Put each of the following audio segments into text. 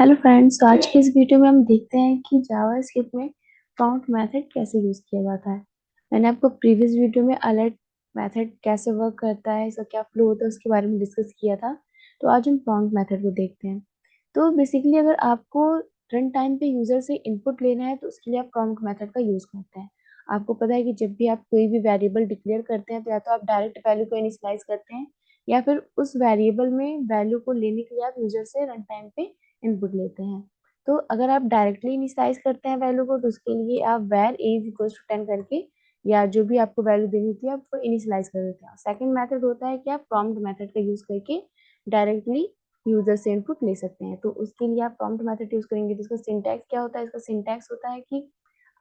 Hello friends, तो आज के इस वीडियो में हम देखते हैं कि जावास्क्रिप्ट में काउंट मेथड कैसे यूज किया जाता है। मैंने आपको प्रीवियस वीडियो में अलर्ट मेथड कैसे वर्क करता है, इसका क्या फ्लो होता है, उसके बारे में डिस्कस किया था। तो आज हम काउंट मेथड को देखते हैं। तो बेसिकली अगर आपको रन टाइम पे यूजर से इनपुट लेना है तो उसके लिए आप काउंट मेथड का यूज करते हैं। आपको पता है कि जब भी आप कोई भी वेरिएबल डिक्लेयर करते हैं तो या तो आप डायरेक्ट वैल्यू को इनिशियलाइज करते हैं या फिर उस वेरिएबल में वैल्यू को लेने के लिए आप यूजर से रन टाइम पे इनपुट लेते हैं। तो अगर आप डायरेक्टली इनिशियलाइज करते हैं वैल्यू को तो उसके लिए आप var a is equal to 10 करके या जो भी आपको वैल्यू देनी होती है आप वो इनिशियलाइज कर देते हैं। सेकंड मेथड होता है कि आप प्रॉम्प्ट मेथड का यूज करके डायरेक्टली यूजर से इनपुट ले सकते हैं। तो उसके लिए आप प्रॉम्प्ट मेथड यूज करेंगे तो इसका सिंटैक्स क्या होता है? इसका सिंटैक्स होता है कि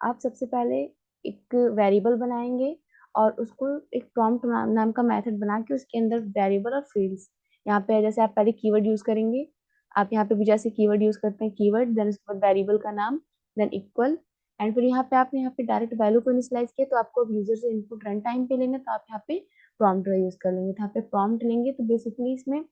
आप सबसे पहले एक वेरिएबल बनाएंगे और उसको एक प्रॉम्प्ट नाम का मेथड बना के उसके अंदर वेरिएबल और फील्ड्स यहाँ पे जैसे आप पहले कीवर्ड यूज करेंगे। आप यहाँ पे भी जैसे कीवर्ड यूज करते हैं कीवर्ड, देन उसके बाद वेरिएबल का नाम, देन इक्वल, एंड फिर यहाँ पे आपने यहाँ पे डायरेक्ट वैल्यू को इनिशियलाइज किया तो आपको अब यूजर से इनपुट रन टाइम पे लेना तो आप यहाँ पे प्रॉम्प्ट का यूज कर लेंगे। तो यहाँ पे प्रॉम्प्ट लेंगे तो बेसिकली इसमें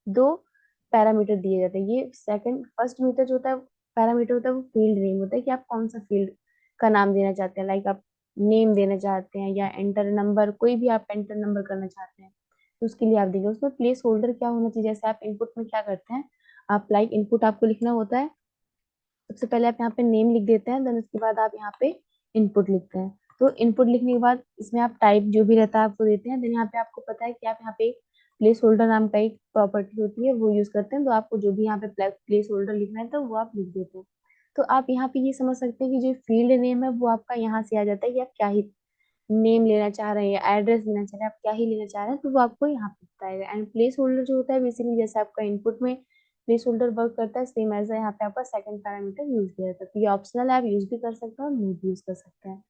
दो पैरामीटर दिए जाते हैं। ये सेकंड फर्स्ट मीटर जो होता है पैरामीटर होता है वो फील्ड नेम होता है कि आप कौन सा फील्ड का नाम देना चाहते हैं। लाइक आप नेम देना चाहते हैं या एंटर नंबर, कोई भी आप एंटर नंबर करना चाहते हैं तो उसके लिए आप देंगे। उसमें प्लेस होल्डर क्या होना चाहिए, जैसे आप इनपुट में क्या करते हैं, आप लाइक इनपुट आपको लिखना होता है। सबसे पहले आप यहाँ पे नेम लिख देते हैं, देन उसके बाद आप यहाँ पे इनपुट लिखते हैं। तो इनपुट लिखने के बाद इसमें आप टाइप जो भी रहता है आप वो देते हैं। देन यहाँ पे आपको पता है कि आप यहाँ पे प्लेस होल्डर नाम का एक प्रॉपर्टी होती है वो यूज करते हैं। तो आपको जो भी यहाँ पे प्लेस होल्डर लिखना है तो वो आप लिख देते हैं। तो आप यहाँ पे ये समझ सकते हैं कि जो फील्ड नेम है वो आपका यहाँ से आ जाता है कि आप क्या ही नेम लेना चाह रहे हैं या एड्रेस लेना चाह रहे हैं, आप क्या ही लेना चाह रहे हैं तो वो आपको यहाँ पे बताएगा। एंड प्लेस होल्डर जो होता है बेसिकली जैसे आपका इनपुट में प्लेस होल्डर वर्क करता है सेम एज यहाँ पे आपका सेकंड पैरामीटर यूज किया जाता है। तो ये ऑप्शनल है, आप यूज भी कर सकते हैं और नहीं भी यूज कर सकते हैं।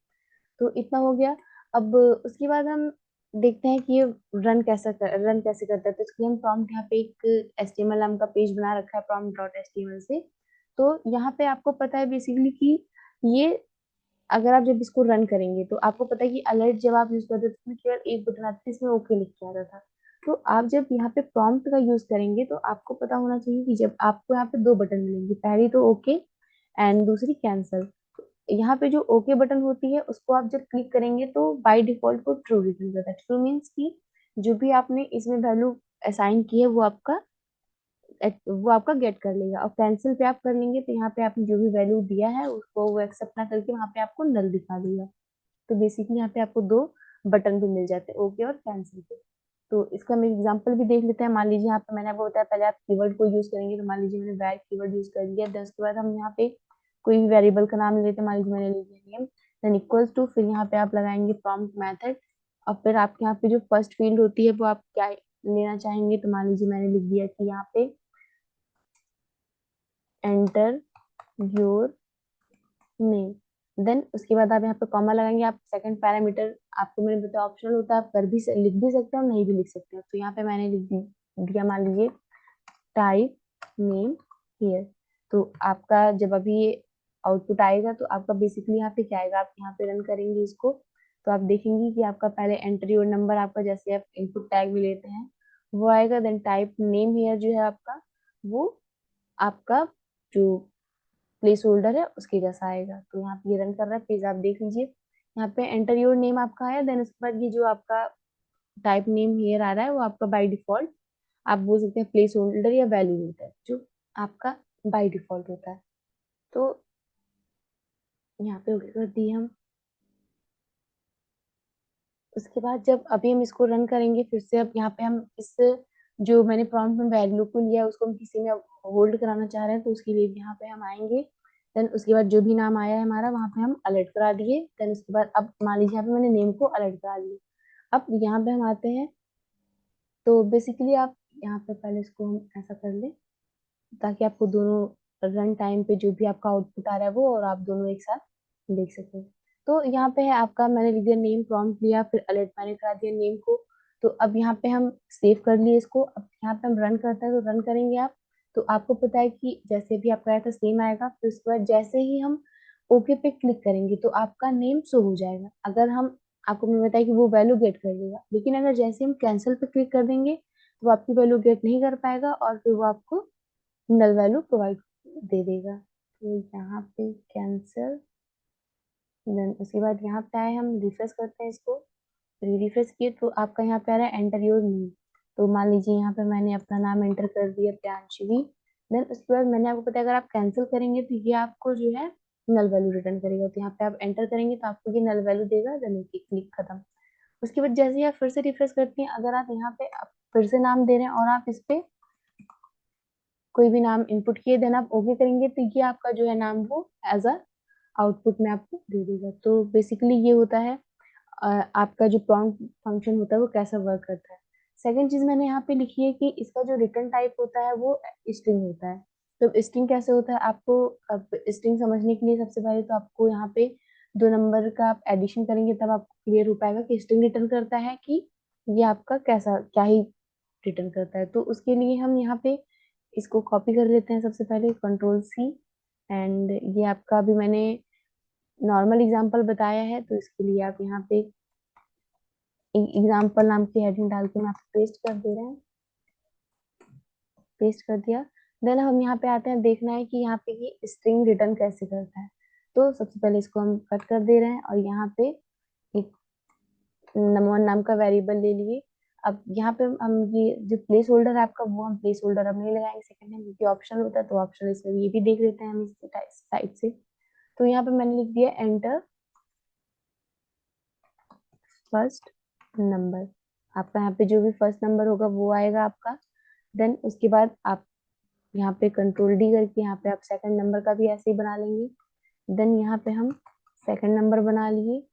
तो इतना हो गया। अब उसके बाद हम देखते हैं कि ये रन कैसे करता है। तो इसके लिए हम प्रॉम्प्ट यहाँ पे एक एचटीएमएल नाम का पेज बना रखा है प्रॉम्प्ट डॉट एचटीएमएल से। तो यहाँ पे आपको पता है बेसिकली कि ये अगर आप जब इसको रन करेंगे तो आपको पता है कि अलर्ट जब आप यूज करते थे तो केवल एक बटन आता था, इसमें ओके लिख के आता था। तो आप जब यहाँ पे प्रॉम्प्ट का यूज करेंगे तो आपको पता होना चाहिए कि जब आपको यहाँ पे दो बटन मिलेंगे, पहली तो ओके एंड दूसरी कैंसल। यहाँ पे जो ओके बटन होती है उसको आप जब क्लिक करेंगे तो बाय डिफॉल्ट को ट्रू रिटर्न करता है। ट्रू मीन्स कि जो भी आपने इसमें वैल्यू असाइन की है वो आपका गेट कर लेगा। और कैंसिल पे आप कर लेंगे तो यहाँ पे आपने जो भी वैल्यू दिया है उसको वो एक्सेप्ट ना करके वहाँ पे आपको नल दिखा देगा। तो बेसिकली यहाँ पे आपको दो बटन भी मिल जाते हैं, ओके और कैंसिल पे। तो इसका हम एग्जांपल भी देख लेते हैं। मान लीजिए यहाँ पे मैंने आपको बताया पहले आप कीवर्ड को यूज करेंगे, तो मान लीजिए मैंने वैर कीवर्ड यूज कर लिया। देन उसके बाद हम यहाँ पे कोई भी वेरिएबल का नाम ले लेते हैं, मान लीजिए मैंने ले लिया नेम, देन इक्वल्स टू, फिर यहाँ पे आप लगाएंगे प्रॉम्प्ट मेथड। और फिर आपके यहाँ पे जो फर्स्ट फील्ड होती है वो आप क्या लेना चाहेंगे, तो मान लीजिए मैंने लिख दिया कि यहाँ पे एंटर योर नेम। देन उसके बाद आप यहाँ पे कॉमा लगाएंगे। आप सेकंड पैरामीटर आपको मैंने बताया ऑप्शनल होता है, आप कर भी लिख भी सकते हैं और नहीं भी लिख सकते हैं। तो यहाँ पे मैंने लिख दिया मान लीजिए टाइप नेम हियर। तो आपका जब अभी ये आउटपुट आएगा तो आपका बेसिकली यहाँ पे क्या आएगा, आप यहाँ पे रन करेंगे इसको तो आप देखेंगे कि आपका पहले एंटर योर नंबर, आपका जैसे आप इनपुट टैग भी लेते हैं वो आएगा। देन टाइप नेम हियर जो है आपका वो आपका जो प्लेस होल्डर है उसके जैसा आएगा। तो यहाँ पे ये रन कर रहा है, प्लीज आप देख लीजिए। यहाँ पे एंटर योर नेम आपका आया। देन उसके बाद ये जो आपका टाइप नेम हियर आ रहा है वो आपका बाय डिफॉल्ट आप बोल सकते हैं प्लेस होल्डर या वैल्यू होता है जो आपका बाय डिफॉल्ट होता है। तो यहाँ पे ओके कर दिए हम। उसके बाद जब अभी हम इसको रन करेंगे फिर से, अब यहाँ पे हम इस जो मैंने प्रॉम्प्ट में वैल्यू को लिया उसको हम किसी में होल्ड कराना चाह रहे हैं तो उसके लिए यहाँ पे हम आएंगे। देन उसके बाद जो भी नाम आया है हमारा वहाँ पे हम अलर्ट करा दिए। देन उसके बाद अब मान लीजिए यहाँ पे मैंने नेम को अलर्ट करा दिया। अब यहाँ पे हम आते हैं तो बेसिकली आप यहाँ पे पहले इसको हम ऐसा कर ले ताकि आपको दोनों रन टाइम पे जो भी आपका आउटपुट आ रहा है वो और आप दोनों एक साथ देख सकें। तो यहाँ पे है आपका, मैंने लिख दिया नेम, प्रॉम्प्ट लिया, फिर अलर्ट मैंने करा दिया नेम को। तो अब यहाँ पे हम सेव कर लिए इसको। अब यहाँ पे हम रन करते हैं तो रन करेंगे आप तो आपको पता है कि जैसे भी आपका आया था सेम आएगा। फिर उसके बाद जैसे ही हम ओके पे क्लिक करेंगे तो आपका नेम शो हो जाएगा। अगर हम आपको मैंने बताया कि वो वैल्यू गेट कर देगा, लेकिन अगर जैसे हम कैंसिल पे क्लिक कर देंगे तो आपकी वैल्यू गेट नहीं कर पाएगा और फिर वो आपको नल वैल्यू प्रोवाइड दे देगा। तो यहाँ पे कैंसिल, देन उसके बाद यहाँ पे आए, हम रिफ्रेश करते हैं इसको। रिफ्रेश किए तो आपका यहाँ पे आ रहा है एंटर योर नेम। तो मान लीजिए यहाँ पे मैंने अपना नाम एंटर कर दिया, प्रियांशवी। देन उसके बाद मैंने आपको बताया, अगर आप कैंसिल करेंगे तो ये आपको जो है नल वैल्यू रिटर्न करेगा। तो यहाँ पे आप एंटर करेंगे तो आपको ये नल वैल्यू देगा, देन ओके, क्लिक खत्म। उसके बाद जैसे ही आप फिर से रिफ्रेश करती हैं, अगर आप यहाँ पे फिर से नाम दे रहे हैं और आप इस पे कोई भी नाम इनपुट किए, देन आप ओके करेंगे तो ये आपका जो है नाम वो एज अ आउटपुट में आपको दे देगा। तो बेसिकली ये होता है आपका जो प्रॉम्प्ट फंक्शन होता है वो कैसा वर्क करता है। सेकंड चीज मैंने यहाँ पे लिखी है कि इसका जो रिटर्न टाइप होता है वो स्ट्रिंग होता है। तो स्ट्रिंग कैसे होता है, आपको अब स्ट्रिंग समझने के लिए सबसे पहले तो आपको यहाँ पे दो नंबर का आप एडिशन करेंगे तब आपको क्लियर हो पाएगा कि स्ट्रिंग रिटर्न करता है कि ये आपका कैसा क्या ही रिटर्न करता है। तो उसके लिए हम यहाँ पे इसको कॉपी कर लेते हैं, सबसे पहले कंट्रोल C। एंड ये आपका अभी मैंने नॉर्मल एग्जांपल बताया है, तो इसके लिए आप यहाँ पे एग्जाम्पल नाम की हेडिंग डाल के मैं आपको पेस्ट कर दे रहे हैं, पेस्ट कर दिया। देन हम यहाँ पे आते हैं, देखना है कि यहाँ पे ये स्ट्रिंग रिटर्न कैसे करता है। तो सबसे पहले इसको हम कट कर दे रहे हैं और यहाँ पे एक नंबर नाम का वेरिएबल ले लिए। अब यहाँ पे हम ये जो प्लेस होल्डर है आपका, वो हम प्लेस होल्डर अब नहीं लगाएंगे सेकंड में, क्योंकि ऑप्शनल होता है। तो ऑप्शनल इसमें ये भी देख लेते हैं हम इस साइड से। तो यहाँ पे मैंने लिख दिया एंटर फर्स्ट नंबर। आपका यहाँ पे जो भी फर्स्ट नंबर होगा वो आएगा आपका। देन उसके बाद आप यहाँ पे कंट्रोल D करके यहाँ पे आप सेकंड नंबर का भी ऐसे ही बना लेंगे। देन यहाँ पे हम सेकंड नंबर बना लिए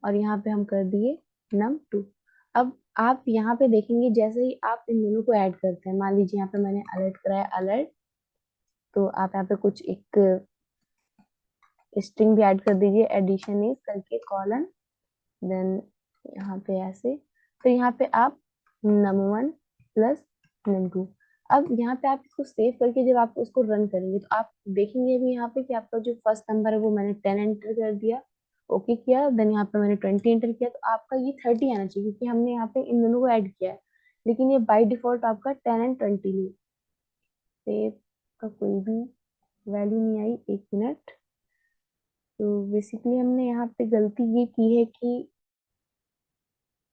और यहाँ पे हम कर दिए num2। अब आप यहाँ पे देखेंगे, जैसे ही आप इन दोनों को ऐड करते हैं, मान लीजिए यहाँ पे मैंने अलर्ट कराया अलर्ट, तो आप यहाँ पे कुछ एक स्ट्रिंग भी ऐड कर दीजिए, एडिशन इज करके कॉलन, देन यहाँ पे ऐसे। तो यहाँ पे आप num1 प्लस num2। अब यहाँ पे आप इसको सेव करके जब आप उसको रन करेंगे तो आप देखेंगे भी यहाँ पे कि आपका जो फर्स्ट नंबर है वो मैंने 10 एंटर कर दिया, ओके किया। देन यहाँ पे मैंने 20 एंटर किया, तो आपका ये 30 आना चाहिए क्योंकि हमने यहाँ पे इन दोनों को ऐड किया है। लेकिन ये बाय डिफॉल्ट आपका 10 एंड 20 लिए, सेव का कोई भी वैल्यू नहीं आई। एक मिनट। तो बेसिकली हमने यहाँ पे गलती ये की है कि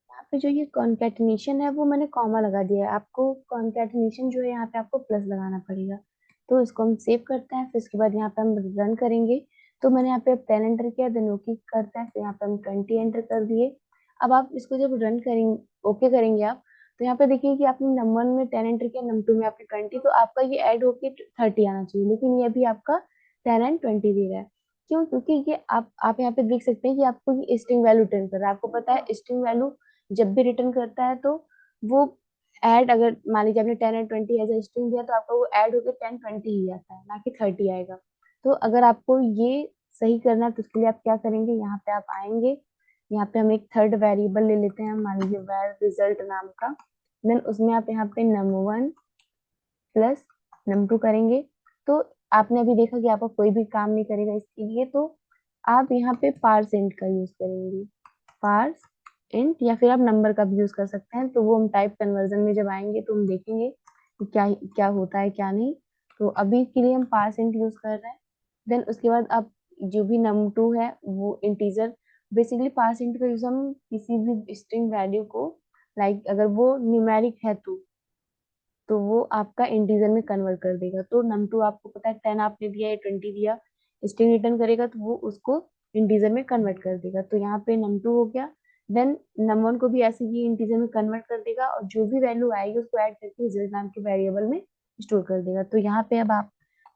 यहाँ पे जो ये कॉन्केटिनेशन है वो मैंने कॉमा लगा दिया है। आपको कॉन्केटिनेशन जो है यहाँ पे आपको प्लस लगाना पड़ेगा। तो इसको हम सेव करते हैं, फिर इसके बाद यहाँ पे हम रन करेंगे। तो मैंने यहाँ पे 10 एंटर किया, देन ओके करते हैं, फिर यहाँ पे हम 20 एंटर कर दिए। अब आप इसको जब रन करेंगे, ओके करेंगे आप, तो यहाँ पे देखिए कि आपने नंबर में 10 एंटर किया, नंबर 2 में आपने 20, तो आपका ये ऐड होके 30 आना चाहिए, लेकिन ये अभी आपका 10 एंड 20 दे रहा है। क्यों? क्योंकि ये आप यहाँ पे देख सकते हैं कि आपको ये स्ट्रिंग वैल्यू रिटर्न कर रहा है। आपको पता है स्ट्रिंग वैल्यू जब भी रिटर्न करता है तो वो ऐड, अगर मान लीजिए आपने 10 एंड 20 एज स्ट्रिंग दिया तो आपका वो ऐड होकर 10 20 ही आता है, ना कि 30 आएगा। तो अगर आपको ये सही करना है तो उसके लिए आप क्या करेंगे, यहाँ पे आप आएंगे, यहाँ पे हम एक थर्ड वेरिएबल ले लेते हैं, मान लीजिए var रिजल्ट नाम का। देन उसमें आप यहाँ पे num1 प्लस num2 करेंगे। तो आपने अभी देखा कि आपका कोई भी काम नहीं करेगा इसके लिए, तो आप यहाँ पे पार्स इंट का यूज करेंगे, पार्स इंट, या फिर आप नंबर का भी यूज कर सकते हैं। तो वो हम टाइप कन्वर्जन में जब आएंगे तो हम देखेंगे कि क्या क्या होता है क्या नहीं। तो अभी के लिए हम पार्स इंट यूज कर रहे हैं। देन उसके बाद आप जो भी num2 है वो इंटीजर, बेसिकली पार्स इंट का यूज हम किसी भी स्ट्रिंग वैल्यू को, लाइक अगर वो न्यूमेरिक है तो वो आपका इंटीजर में कन्वर्ट कर देगा। तो num2 आपको पता है 10 आपने दिया या 20 दिया, स्ट्रिंग रिटर्न करेगा तो वो उसको इंटीजर में कन्वर्ट कर देगा। तो यहाँ पे num2 हो गया। देन num1 को भी ऐसे ही इंटीजर में कन्वर्ट कर देगा और जो भी वैल्यू आएगी उसको ऐड करके रिजल्ट नाम के वेरिएबल में स्टोर कर देगा। तो यहाँ पे अब आप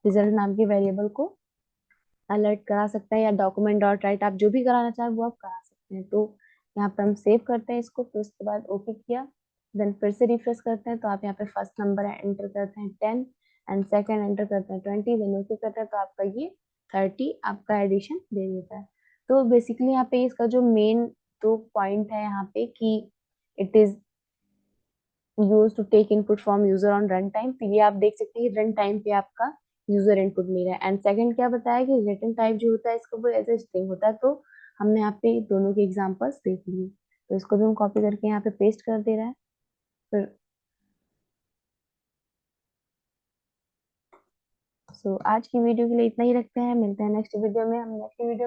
रिजल्ट नाम के वेरिएबल को अलर्ट करा सकते हैं या डॉक्यूमेंट डॉट राइट, आप जो भी कराना चाहें वो आप करा सकते हैं। तो यहाँ पे हम सेव करते हैं इसको, फिर उसके बाद ओके किया, देन फिर से रिफ्रेश करते हैं तो आप यहाँ पे फर्स्ट नंबर एंटर करते हैं 10 एंड सेकंड एंटर करते हैं 20, देन ओके करते हैं तो आपका ये 30 आपका एडिशन दे देता है। तो बेसिकली यहाँ पे इसका जो मेन दो पॉइंट है यहाँ पे कि it is use to take input from user on run time. तो ये आप देख सकते हैं रन टाइम पे आपका यूजर इनपुट ले रहा है। एंड सेकंड क्या बताया कि रिटर्न टाइप जो होता है इसका वो एज ए स्ट्रिंग होता है। तो हमने यहाँ पे दोनों के एग्जांपल्स देख लिए। तो इसको भी हम कॉपी करके यहाँ पे पेस्ट कर दे रहा है। फिर सो आज की वीडियो के लिए इतना ही रखते हैं, मिलते हैं नेक्स्ट वीडियो में। हम नेक्स्ट वीडियो